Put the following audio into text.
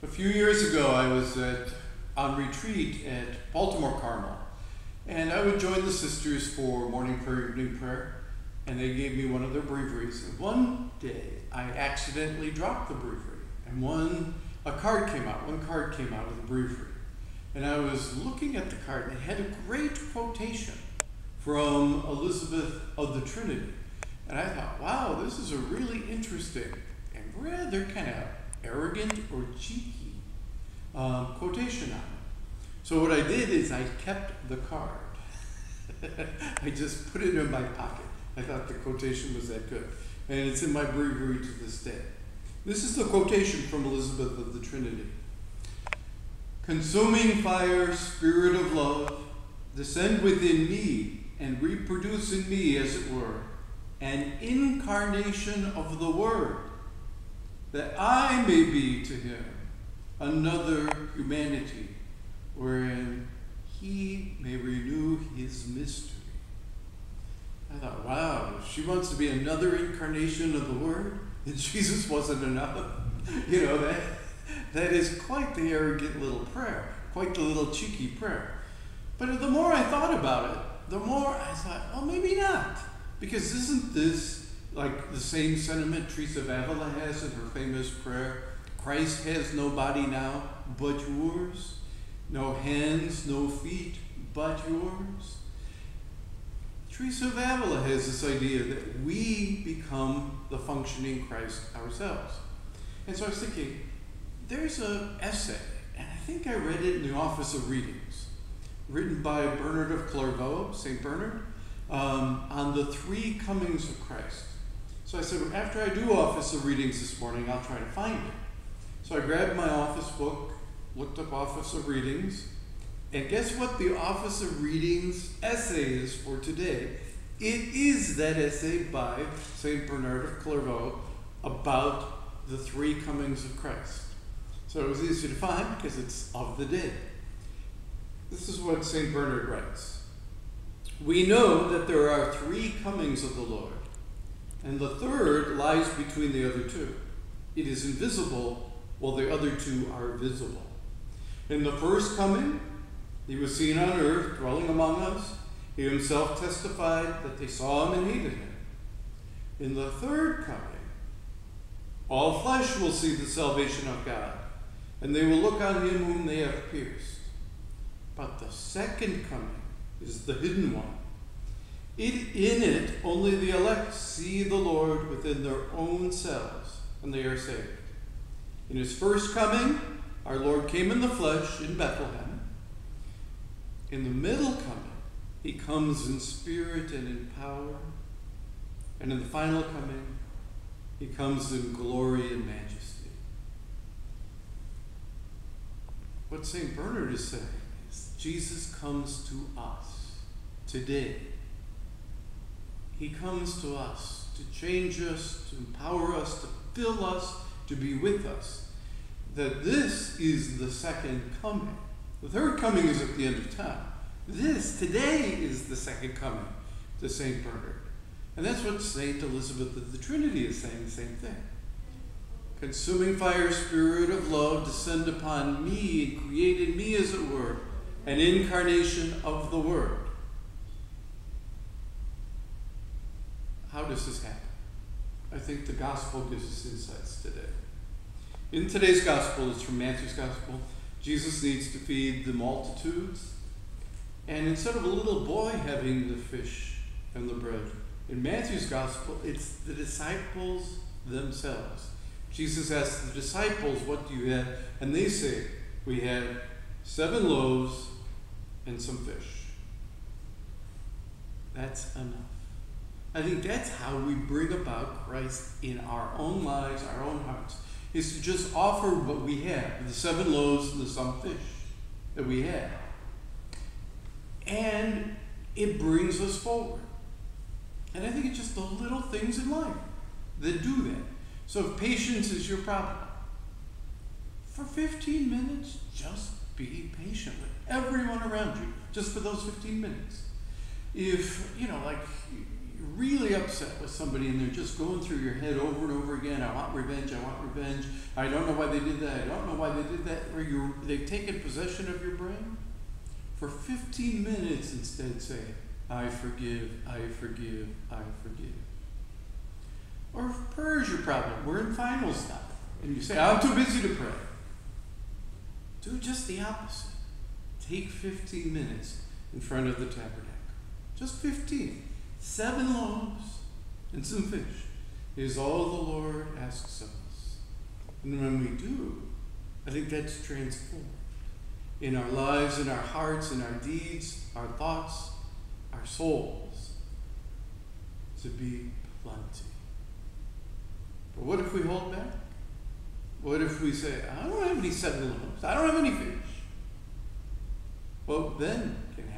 A few years ago, I was on retreat at Baltimore Carmel, and I would join the sisters for morning prayer, evening prayer, and they gave me one of their breviaries. And one day, I accidentally dropped the breviary, and a card came out. One card came out of the breviary, and I was looking at the card, and it had a great quotation from Elizabeth of the Trinity. And I thought, wow, this is a really interesting and rather kind of arrogant or cheeky quotation on it. So what I did is I kept the card. I just put it in my pocket. I thought the quotation was that good. And it's in my breviary to this day. This is the quotation from Elizabeth of the Trinity. Consuming fire, spirit of love, descend within me and reproduce in me, as it were, an incarnation of the Word, that I may be to him another humanity, wherein he may renew his mystery. I thought, wow, she wants to be another incarnation of the Word, and Jesus wasn't enough. You know, that is quite the arrogant little prayer, quite the little cheeky prayer. But the more I thought about it, the more I thought, oh, maybe not. Because isn't this like the same sentiment Teresa of Avila has in her famous prayer? Christ has no body now but yours, no hands, no feet but yours. Teresa of Avila has this idea that we become the functioning Christ ourselves. And so I was thinking, there's an essay, and I think I read it in the Office of Readings, written by Bernard of Clairvaux, St. Bernard, on the three comings of Christ. So I said, well, after I do Office of Readings this morning, I'll try to find it. So I grabbed my office book, looked up Office of Readings, and guess what the Office of Readings essay is for today? It is that essay by St. Bernard of Clairvaux about the three comings of Christ. So it was easy to find because it's of the day. This is what St. Bernard writes. We know that there are three comings of the Lord, and the third lies between the other two. It is invisible, while the other two are visible. In the first coming, he was seen on earth, dwelling among us. He himself testified that they saw him and hated him. In the third coming, all flesh will see the salvation of God, and they will look on him whom they have pierced. But the second coming is the hidden one. In it, only the elect see the Lord within their own selves, and they are saved. In his first coming, our Lord came in the flesh in Bethlehem. In the middle coming, he comes in spirit and in power. And in the final coming, he comes in glory and majesty. What St. Bernard is saying is Jesus comes to us today. He comes to us to change us, to empower us, to fill us, to be with us. That this is the second coming. The third coming is at the end of time. This, today, is the second coming to St. Bernard. And that's what St. Elizabeth of the Trinity is saying, the same thing. Consuming fire, spirit of love, descend upon me and create in me, as it were, an incarnation of the Word. How does this happen? I think the gospel gives us insights today. In today's gospel, it's from Matthew's gospel, Jesus needs to feed the multitudes. And instead of a little boy having the fish and the bread, in Matthew's gospel, it's the disciples themselves. Jesus asks the disciples, what do you have? And they say, we have 7 loaves and some fish. That's enough. I think that's how we bring about Christ in our own lives, our own hearts, is to just offer what we have, the 7 loaves and the some fish that we have. And it brings us forward. And I think it's just the little things in life that do that. So if patience is your problem, for 15 minutes, just be patient with everyone around you, just for those 15 minutes. If, like really upset with somebody and they're just going through your head over and over again. I want revenge. I don't know why they did that. I don't know why they did that. Or they've taken possession of your brain. For 15 minutes instead say, I forgive, I forgive, I forgive. Or if prayer is your problem, we're in finals now. And you say, I'm too busy to pray. Do just the opposite. Take 15 minutes in front of the tabernacle. Just 15. 7 loaves and some fish is all the Lord asks of us. And when we do, I think that's transformed. In our lives, in our hearts, in our deeds, our thoughts, our souls, to be plenty. But what if we hold back? What if we say, I don't have any 7 loaves, I don't have any fish? What then can